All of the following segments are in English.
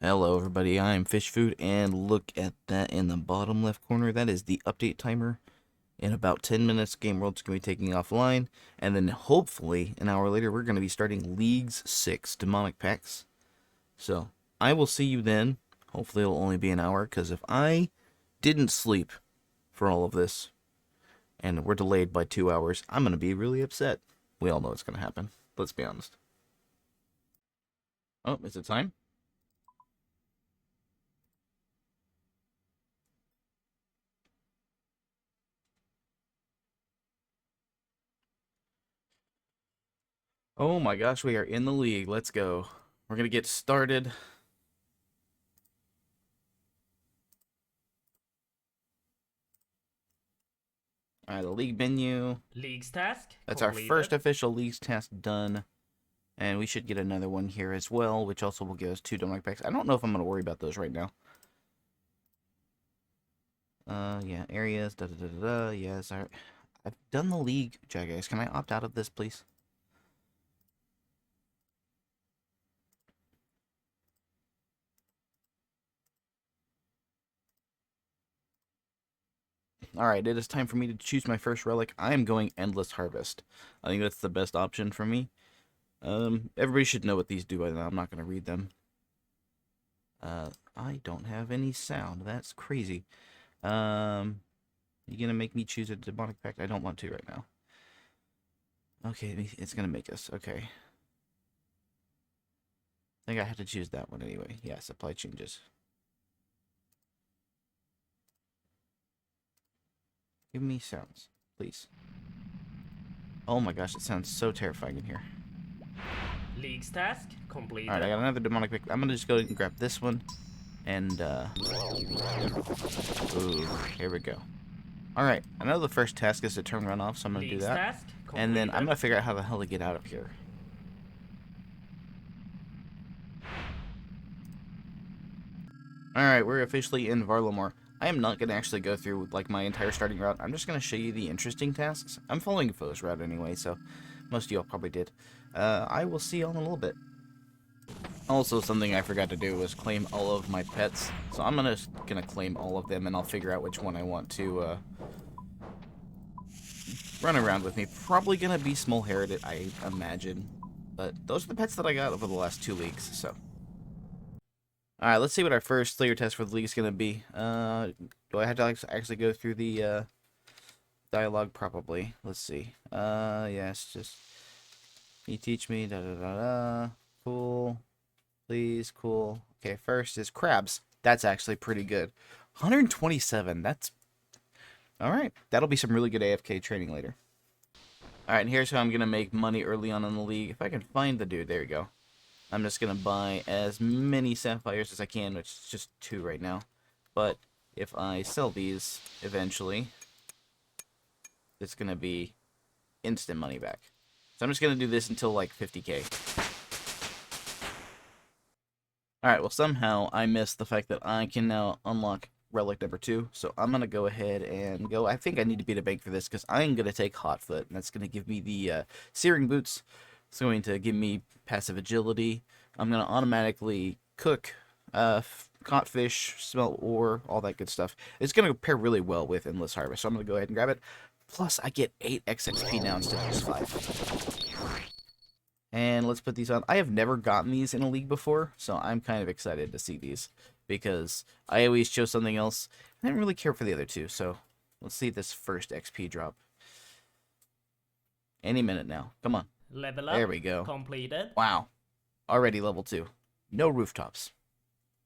Hello everybody, I'm Fish Food, and look at that in the bottom left corner. That is the update timer. In about 10 minutes, Game World's going to be taking offline, and then hopefully an hour later we're going to be starting Leagues 6 Demonic Packs. So, I will see you then. Hopefully it'll only be an hour, because if I didn't sleep for all of this, and we're delayed by 2 hours, I'm going to be really upset. We all know what's going to happen. Let's be honest. Oh, is it time? Oh my gosh, we are in the league. Let's go. We're going to get started. Alright, the league menu. Leagues task That's our completed. first official leagues task done. And we should get another one here as well, which also will give us 2 Dominic packs. I don't know if I'm going to worry about those right now. Yeah, areas, da-da-da-da-da. Yes, I've done the league. Jackass, can I opt out of this, please? Alright, it is time for me to choose my first relic. I am going Endless Harvest. I think that's the best option for me. Everybody should know what these do by now. I'm not going to read them. I don't have any sound. That's crazy. You gonna make me choose a demonic pact? I don't want to right now. Okay, it's gonna make us. Okay. I think I have to choose that one anyway. Yeah, supply changes. Give me sounds, please. Oh my gosh, it sounds so terrifying in here. Leagues task completed. Alright, I got another demonic pact. I'm gonna just go and grab this one. And, ooh, here we go. Alright, I know the first task is to turn runoff, so I'm gonna do Leagues that. task completed. And then I'm gonna figure out how the hell to get out of here. Alright, we're officially in Varlamore. I am not going to actually go through like my entire starting route. I'm just going to show you the interesting tasks. I'm following Foe's route anyway, so most of y'all probably did. I will see y'all in a little bit. Also, something I forgot to do was claim all of my pets. So I'm gonna claim all of them, and I'll figure out which one I want to run around with me. Probably going to be Small Heritage, I imagine. But those are the pets that I got over the last 2 weeks, so... Alright, let's see what our first Slayer test for the league is going to be. Do I have to actually go through the dialogue? Probably. Let's see. Yes, just... Can you teach me? Da-da-da-da. Cool. Please, cool. Okay, first is crabs. That's actually pretty good. 127, that's... Alright, that'll be some really good AFK training later. Alright, and here's how I'm going to make money early on in the league. If I can find the dude, there we go. I'm just going to buy as many sapphires as I can, which is just 2 right now. But if I sell these eventually, it's going to be instant money back. So I'm just going to do this until like 50k. Alright, well somehow I missed the fact that I can now unlock relic number 2. So I'm going to go ahead and go. I think I need to beat a bank for this because I'm going to take Hotfoot. And that's going to give me the Searing Boots. It's going to give me passive agility. I'm going to automatically cook, caught fish, smelt ore, all that good stuff. It's going to pair really well with Endless Harvest, so I'm going to go ahead and grab it. Plus, I get 8 XXP now instead of just 5. And let's put these on. I have never gotten these in a league before, so I'm kind of excited to see these. Because I always chose something else. I didn't really care for the other two, so let's see this first XP drop. Any minute now. Come on. Level up There we go. completed. Wow. Already level 2. No rooftops.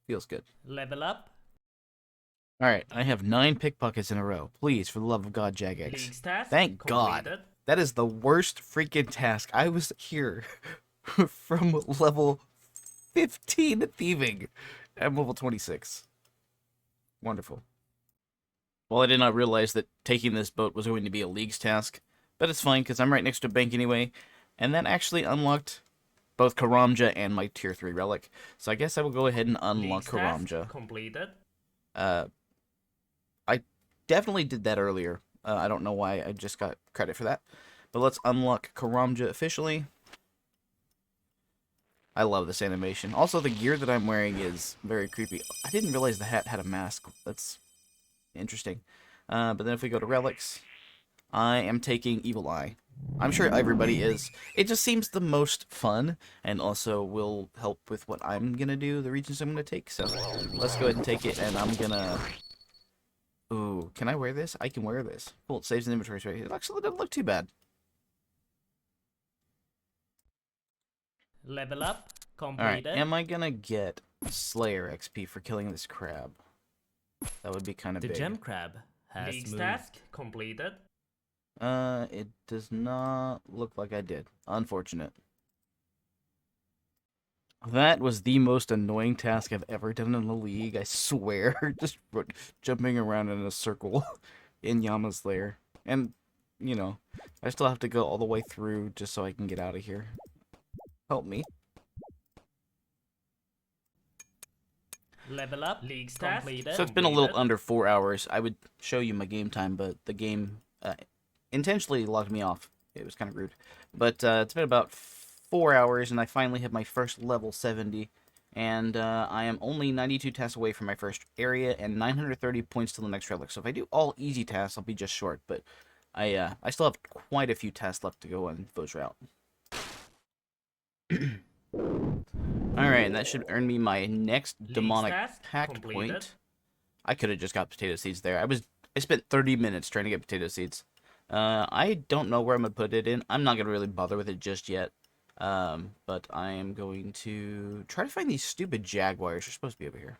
Feels good. Level up. Alright, I have 9 pickpockets in a row. Please, for the love of God, Jagex. Leagues task Thank completed. God. That is the worst freaking task. I was here from level 15 thieving. I'm level 26. Wonderful. Well, I did not realize that taking this boat was going to be a league's task. But it's fine, because I'm right next to a bank anyway. And that actually unlocked both Karamja and my tier 3 relic. So I guess I will go ahead and unlock Leagues task Karamja. completed. I definitely did that earlier. I don't know why I just got credit for that. But let's unlock Karamja officially. I love this animation. Also, the gear that I'm wearing is very creepy. I didn't realize the hat had a mask. That's interesting. But then if we go to relics, I am taking Evil Eye. I'm sure everybody is. It just seems the most fun, and also will help with what I'm gonna do, the regions I'm gonna take. So let's go ahead and take it, and I'm gonna... Ooh, can I wear this? I can wear this. Cool, it saves an inventory space. It actually doesn't look too bad. Level up. Alright, Completed. am I gonna get Slayer XP for killing this crab? That would be kind of The big. gem crab has League's moved. task completed. It does not look like I did. Unfortunate. That was the most annoying task I've ever done in the league, I swear. Just jumping around in a circle in Yama's lair. And, you know, I still have to go all the way through just so I can get out of here. Help me. Level up. League's task Completed. So it's been a little completed. under 4 hours. I would show you my game time, but the game intentionally logged me off. It was kind of rude. But it's been about 4 hours, and I finally have my first level 70. And I am only 92 tasks away from my first area, and 930 points to the next relic. So if I do all easy tasks, I'll be just short. But I still have quite a few tasks left to go on Foe's route. Alright, and that should earn me my next demonic task pact completed. point. I could have just got potato seeds there. I spent 30 minutes trying to get potato seeds. I don't know where I'm gonna put it in. I'm not gonna really bother with it just yet. But I am going to try to find these stupid jaguars. They're supposed to be over here.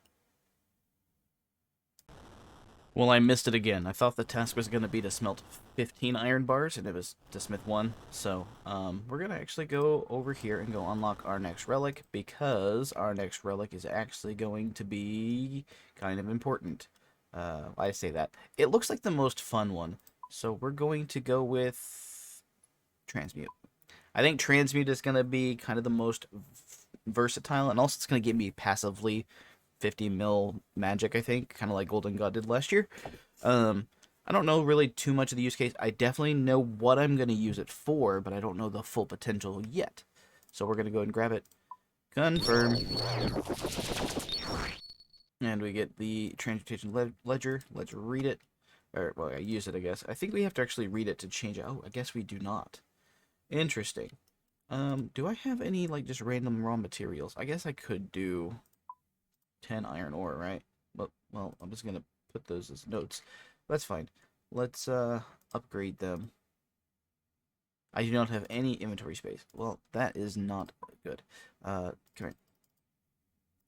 Well, I missed it again. I thought the task was gonna be to smelt 15 iron bars, and it was to smith 1. So, we're gonna actually go over here and go unlock our next relic, because our next relic is actually going to be kind of important. I say that. It looks like the most fun one. So we're going to go with Transmute. I think Transmute is going to be kind of the most versatile, and also it's going to give me passively 50 mil magic, I think, kind of like Golden God did last year. I don't know really too much of the use case. I definitely know what I'm going to use it for, but I don't know the full potential yet. So we're going to go and grab it. Confirm. And we get the Transmutation Ledger. Let's read it. Or, well, I use it, I guess. I think we have to actually read it to change it. Oh, I guess we do not. Interesting. Do I have any, like, just random raw materials? I guess I could do 10 iron ore, right? Well, I'm just gonna put those as notes. That's fine. Let's, upgrade them. I do not have any inventory space. Well, that is not good. Come here.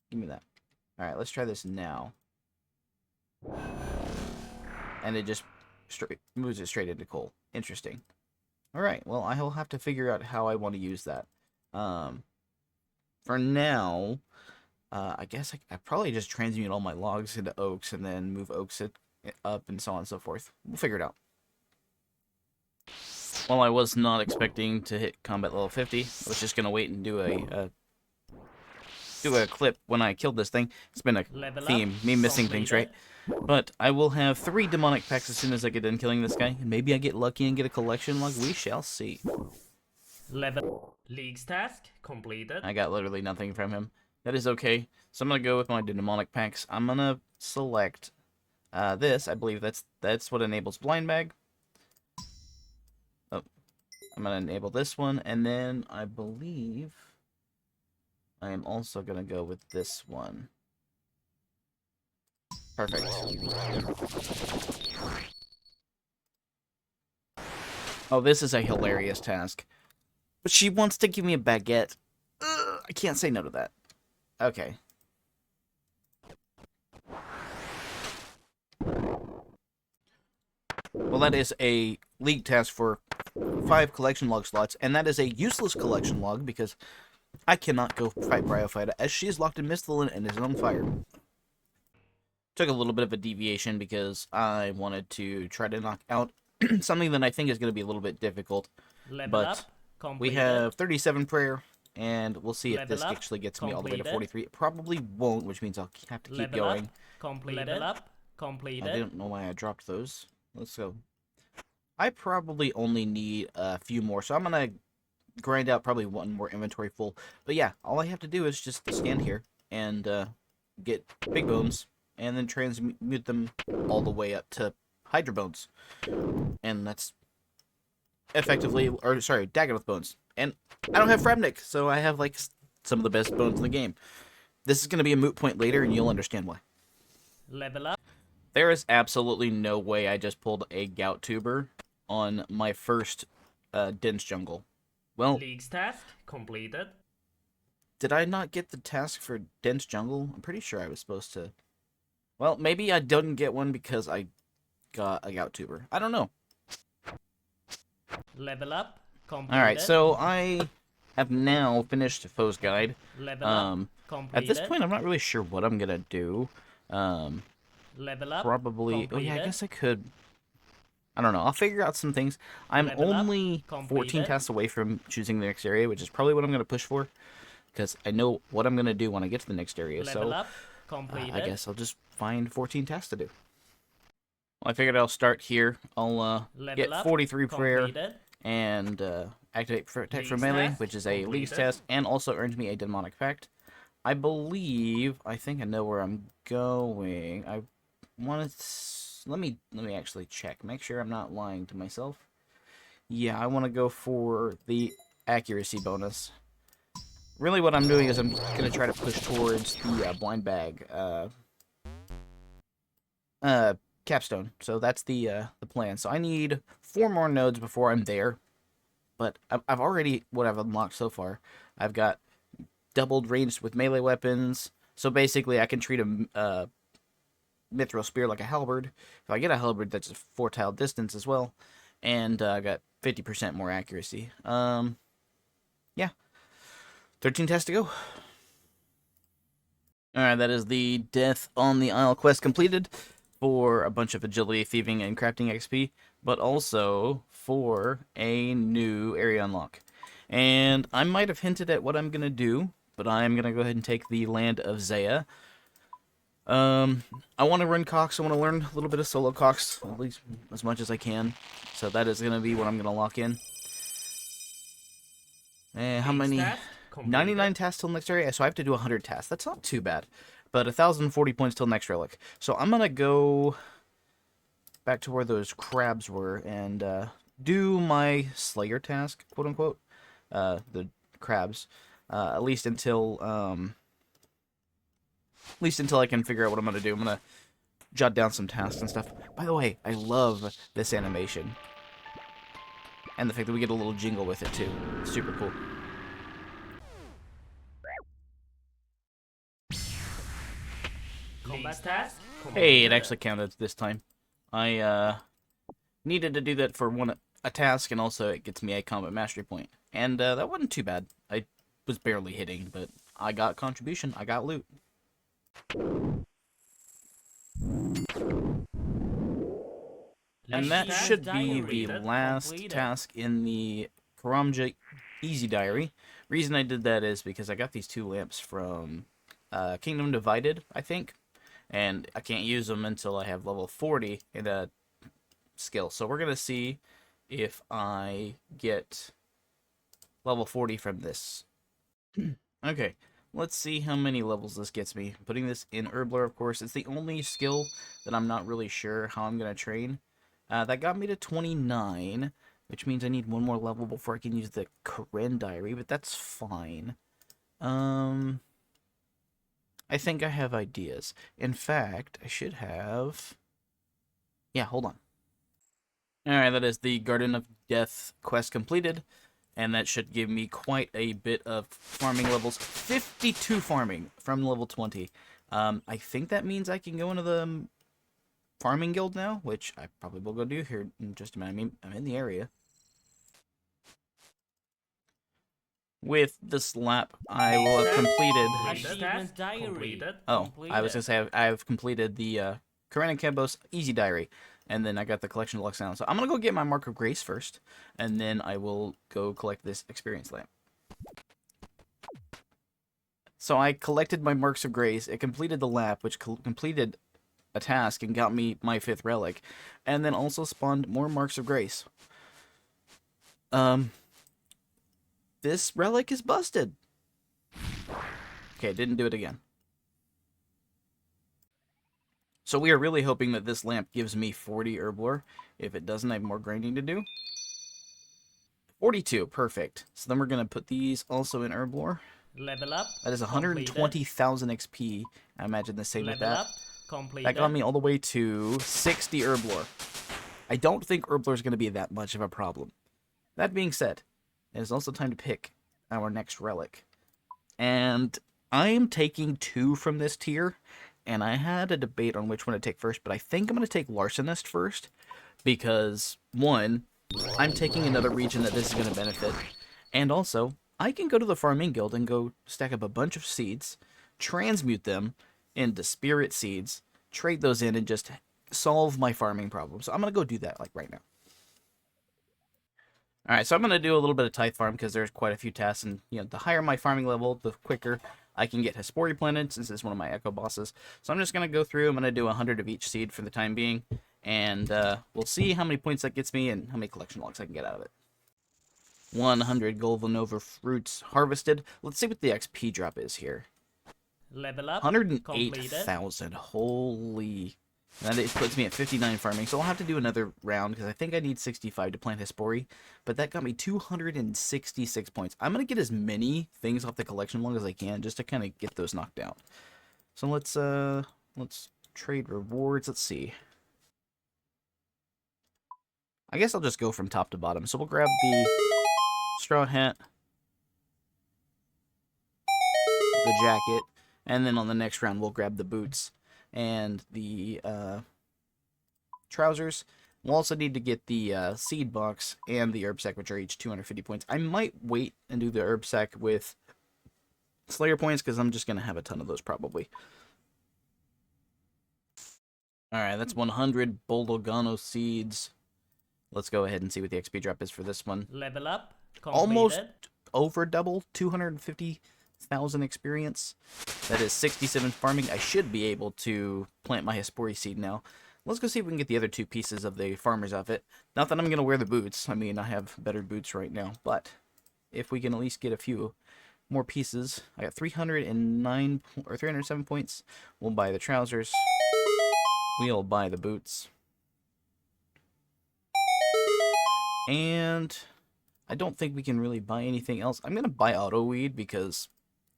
Give me that. Alright, let's try this now. And it just moves it straight into coal. Interesting. Alright, well, I will have to figure out how I want to use that. For now, I guess I probably just transmute all my logs into oaks and then move oaks up and so on and so forth. We'll figure it out. Well, I was not expecting to hit combat level 50. I was just going to wait and do a clip when I killed this thing. It's been a Level up. theme, me missing things, right? But I will have 3 demonic packs as soon as I get done killing this guy. And maybe I get lucky and get a collection log. We shall see. Level. League's task completed. I got literally nothing from him. That is okay. So I'm going to go with my demonic packs. I'm going to select this. I believe that's what enables blind bag. Oh, I'm going to enable this one. And then I believe I am also going to go with this one. Perfect. Oh, this is a hilarious task. But she wants to give me a baguette. Ugh, I can't say no to that. Okay. Well, that is a league task for 5 collection log slots, and that is a useless collection log because I cannot go fight Bryophyta as she is locked in Misthalin and is on fire. Took a little bit of a deviation because I wanted to try to knock out something that I think is going to be a little bit difficult. Level But up. Completed. we have 37 prayer, and we'll see if Level this up, actually gets me all the way to completed. 43. It probably won't, which means I'll have to keep Level going. up. Completed. Level up. Completed. I didn't know why I dropped those. Let's go. I probably only need a few more, so I'm going to grind out probably one more inventory full. But yeah, all I have to do is just stand here and get big bones, and then transmute them all the way up to Hydra bones. And that's effectively, or sorry, Dagannoth bones. And I don't have Frabnik, so I have like some of the best bones in the game. This is going to be a moot point later, and you'll understand why. Level up. There is absolutely no way I just pulled a Gout Tuber on my first Dense Jungle. Well, League's task completed. did I not get the task for Dense Jungle? I'm pretty sure I was supposed to. Well, maybe I didn't get one because I got a Gout Tuber. I don't know. Level up. Completed. Alright, so I have now finished Foe's Guide. Level up. At Completed. this point, I'm not really sure what I'm going to do. Level up. Probably. Oh, yeah, I Completed. guess I could. I don't know. I'll figure out some things. I'm Level up. only 14 Completed. tasks away from choosing the next area, which is probably what I'm going to push for. Because I know what I'm going to do when I get to the next area. Level So up. Completed. I guess I'll just find 14 tasks to do. Well, I figured I'll start here. I'll Level get up. 43 prayer Completed. and activate Protect from League's Melee, task which is a League's completed. test, and also earns me a Demonic Pact. I think I know where I'm going. I want to... Let me actually check. Make sure I'm not lying to myself. Yeah, I want to go for the accuracy bonus. Really what I'm doing is I'm going to try to push towards the blind bag capstone. So that's the plan. So I need 4 more nodes before I'm there. But I've already, what I've unlocked so far, I've got doubled range with melee weapons. So basically I can treat a mithril spear like a halberd. If I get a halberd, that's a 4-tile distance as well. And I got 50% more accuracy. Yeah. 13 tests to go. Alright, that is the Death on the Isle quest completed for a bunch of agility, thieving, and crafting XP, but also for a new area unlock. And I might have hinted at what I'm going to do, but I'm going to go ahead and take the Land of Zaya. I want to run Cox. I want to learn a little bit of solo Cox, at least as much as I can. So that is going to be what I'm going to lock in. And how League's many? task completed. 99 tasks till next area, so I have to do 100 tasks. That's not too bad. But 1,040 points till next relic. So I'm going to go back to where those crabs were and do my Slayer task, quote-unquote. The crabs. At least until I can figure out what I'm going to do. I'm going to jot down some tasks and stuff. By the way, I love this animation. And the fact that we get a little jingle with it, too. Super cool. League's task Hey, it completed. actually counted this time. I needed to do that for a task, and also it gets me a combat mastery point. And that wasn't too bad. I was barely hitting, but I got contribution. I got loot. And that League's should task be the completed. last Completed. task in the Karamja Easy Diary. Reason I did that is because I got these 2 lamps from Kingdom Divided, I think. And I can't use them until I have level 40 in a skill. So we're going to see if I get level 40 from this. Okay, let's see how many levels this gets me. Putting this in Herbler, of course. It's the only skill that I'm not really sure how I'm going to train. That got me to 29, which means I need 1 more level before I can use the Karen Diary, but that's fine. I think I have ideas. In fact, I should have... Yeah, hold on. Alright, that is the Garden of Death quest completed. And that should give me quite a bit of farming levels. 52 farming from level 20. I think that means I can go into the farming guild now, which I probably will go do here in just a minute. I mean, I'm in the area. With this lap, I will have completed... League's Achievement task diary. completed. Oh, I was going to say I've completed the Karen and Kambos Easy Diary. And then I got the Collection of Lux Sound. So I'm going to go get my Mark of Grace first. And then I will go collect this Experience Lamp. So I collected my Marks of Grace. It completed the lap, which completed a task and got me my 5th relic. And then also spawned more Marks of Grace. this relic is busted. Okay, didn't do it again. So we are really hoping that this lamp gives me 40 herblore. If it doesn't, I have more grinding to do. 42, perfect. So then we're going to put these also in herblore. Level up. That is 120,000 XP. I imagine the same with Level that. up. Completed. That got me all the way to 60 herblore. I don't think herblore is going to be that much of a problem. That being said, it is also time to pick our next relic. And I am taking 2 from this tier. And I had a debate on which one to take first, but I think I'm going to take Larcenist first. Because, 1, I'm taking another region that this is going to benefit. And also, I can go to the Farming Guild and go stack up a bunch of seeds, transmute them into spirit seeds, trade those in, and just solve my farming problem. So I'm going to go do that, like, right now. Alright, so I'm going to do a little bit of Tithe Farm, because there's quite a few tasks, and, you know, the higher my farming level, the quicker I can get Hespori planted, since it's one of my Echo bosses. So I'm just going to go through, I'm going to do 100 of each seed for the time being, and we'll see how many points that gets me, and how many collection logs I can get out of it. 100 Golvanova fruits harvested. Let's see what the XP drop is here. Level up. 108,000. Holy. That it puts me at 59 farming, so I'll have to do another round, because I think I need 65 to plant Hespori, but that got me 266 points. I'm going to get as many things off the collection log as I can, just to kind of get those knocked out. So let's trade rewards. Let's see. I guess I'll just go from top to bottom. So we'll grab the straw hat, the jacket, and then on the next round we'll grab the boots and the trousers. We'll also need to get the seed box and the herb sack, which are each 250 points. I might wait and do the herb sack with Slayer points, because I'm just going to have a ton of those probably. Alright, that's 100 Bologano seeds. Let's go ahead and see what the XP drop is for this one. Level up. Completed. Almost over double, 250,000 experience. That is 67 farming. I should be able to plant my Hespori seed now. Let's go see if we can get the other 2 pieces of the farmer's outfit. Not that I'm going to wear the boots. I mean, I have better boots right now. But if we can at least get a few more pieces. I got 309 or 307 points. We'll buy the trousers. We'll buy the boots. And I don't think we can really buy anything else. I'm going to buy Auto Weed because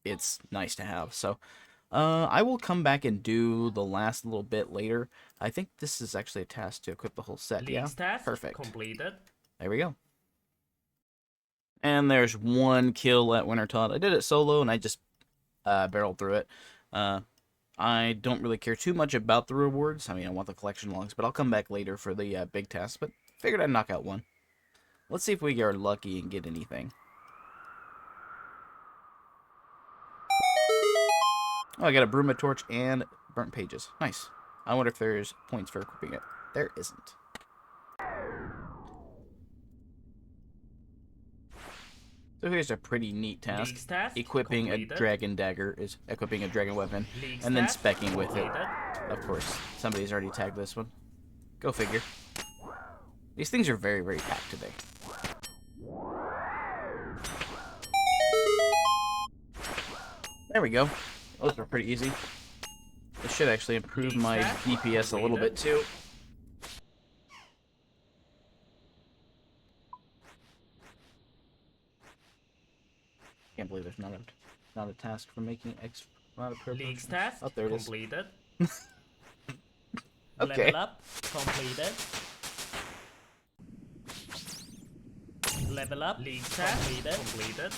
it's nice to have. So I will come back and do the last little bit later. I think this is actually a task to equip the whole set. League Yeah, task perfect. completed. There we go. And there's 1 kill at Wintertodt. I did it solo and I just barreled through it. I don't really care too much about the rewards. I mean, I want the collection logs, but I'll come back later for the big task. But figured I'd knock out 1. Let's see if we are lucky and get anything. Oh, I got a Bruma Torch and Burnt Pages. Nice. I wonder if there's points for equipping it. There isn't. So here's a pretty neat task. League task Equipping completed. a Dragon Dagger is equipping a Dragon Weapon. League And then task specking with it. completed. Of course, somebody's already tagged this one. Go figure. These things are very, very packed today. There we go. Those were pretty easy. This should actually improve my DPS a little bit too. Can't believe there's not a task for making X. Not a purple. League task Oh, there it is. completed. Okay. Level up. Completed. Level up. League task Completed. completed.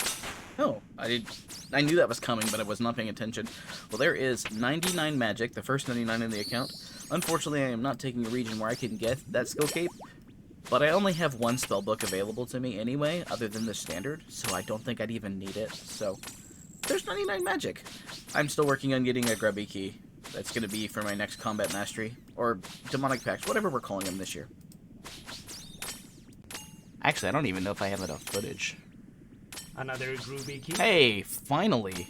Oh, I knew that was coming, but I was not paying attention. Well, there is 99 magic, the first 99 in the account. Unfortunately, I am not taking a region where I can get that skill cape, but I only have 1 spellbook available to me anyway, other than the standard, so I don't think I'd even need it. So, there's 99 magic. I'm still working on getting a grubby key. That's going to be for my next combat mastery, or demonic packs, whatever we're calling them this year. Actually, I don't even know if I have enough footage. Another groovy key. Hey, finally!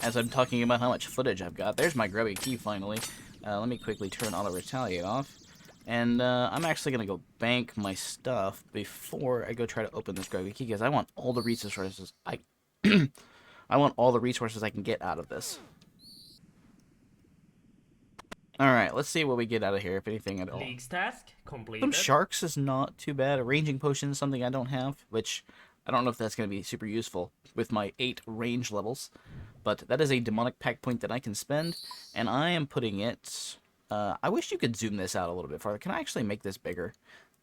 As I'm talking about how much footage I've got, there's my grubby key finally. Let me quickly turn auto retaliate off. And I'm actually going to go bank my stuff before I go try to open this gravity key, because I want all the resources I want all the resources I can get out of this. Alright, let's see what we get out of here, if anything at all. League's task completed. Some sharks is not too bad. A ranging potion is something I don't have, which I don't know if that's going to be super useful with my 8 range levels. But that is a demonic pack point that I can spend, and I am putting it... I wish you could zoom this out a little bit farther. Can I actually make this bigger?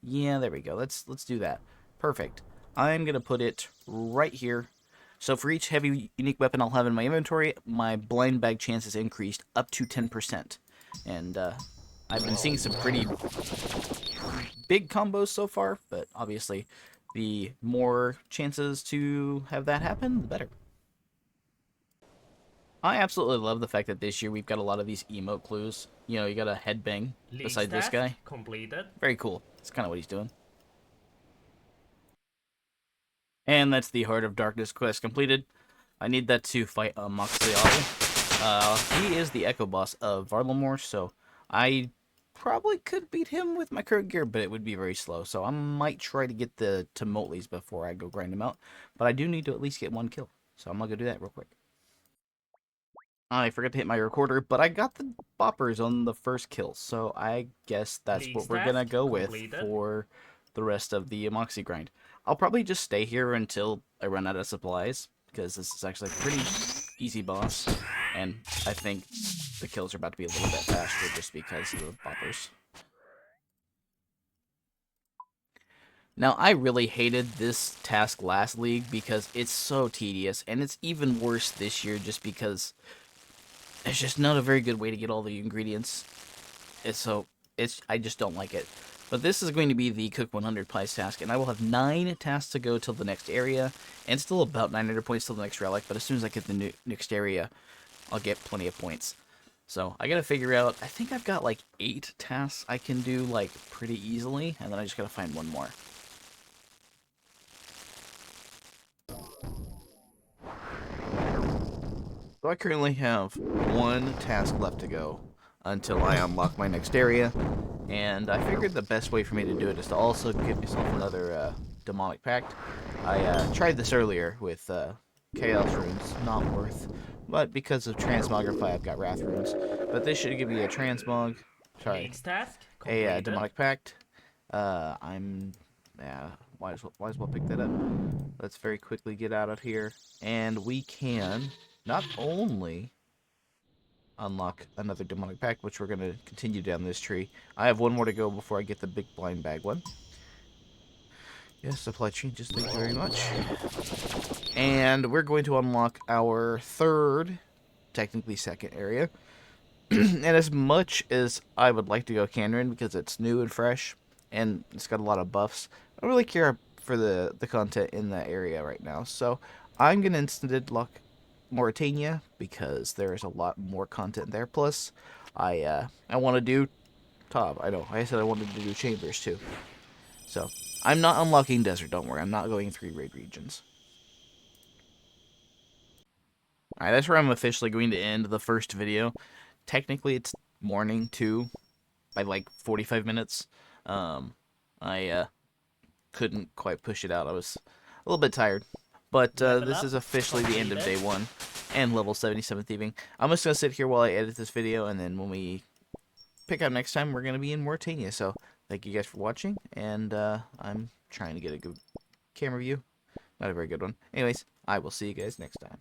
Yeah, there we go. Let's do that. Perfect. I'm going to put it right here. So for each heavy unique weapon I'll have in my inventory, my blind bag chance is increased up to 10%. And I've been seeing some pretty big combos so far, but obviously the more chances to have that happen, the better. I absolutely love the fact that this year we've got a lot of these emote clues. You know, you got a headbang beside this guy. Completed. Very cool. That's kind of what he's doing. And that's the Heart of Darkness quest completed. I need that to fight Moxley. He is the Echo Boss of Varlamore, so I probably could beat him with my current gear, but it would be very slow. So I might try to get the Tumultlies before I go grind him out. But I do need to at least get 1 kill, so I'm going to go do that real quick. I forgot to hit my recorder, but I got the boppers on the first kill, so I guess that's what we're going to go with for the rest of the Moxie grind. I'll probably just stay here until I run out of supplies, because this is actually a pretty easy boss, and I think the kills are about to be a little bit faster just because of the boppers. Now, I really hated this task last league because it's so tedious, and it's even worse this year just because it's just not a very good way to get all the ingredients. I just don't like it. But this is going to be the Cook 100 Pies task, and I will have 9 tasks to go till the next area, and still about 900 points till the next relic, but as soon as I get the next area, I'll get plenty of points. So, I gotta figure out, I think I've got like 8 tasks I can do like pretty easily, and then I just gotta find one more. So I currently have 1 task left to go until I unlock my next area, and I figured the best way for me to do it is to also give myself another demonic pact. I tried this earlier with Chaos Runes, not worth, but because of Transmogrify I've got Wrath Runes. But this should give me a Transmog, sorry, a demonic pact. Might as well pick that up. Let's very quickly get out of here, and we can not only unlock another demonic pact, which we're going to continue down this tree. I have 1 more to go before I get the big blind bag one. Yes, supply changes, thank you very much. And we're going to unlock our 3rd, technically 2nd area. And as much as I would like to go Canron because it's new and fresh, and it's got a lot of buffs, I don't really care for the content in that area right now. So I'm going to instant lock Mauritania because there's a lot more content there. Plus, I want to do Top. I know. I said I wanted to do Chambers too. So I'm not unlocking Desert. Don't worry. I'm not going 3 raid regions. Alright, that's where I'm officially going to end the first video. Technically, it's morning too, by like 45 minutes. I couldn't quite push it out. I was a little bit tired. But this is officially the end of day 1 and level 77 thieving. I'm just going to sit here while I edit this video, and then when we pick up next time, we're going to be in Mauritania. So thank you guys for watching, and I'm trying to get a good camera view. Not a very good one. Anyways, I will see you guys next time.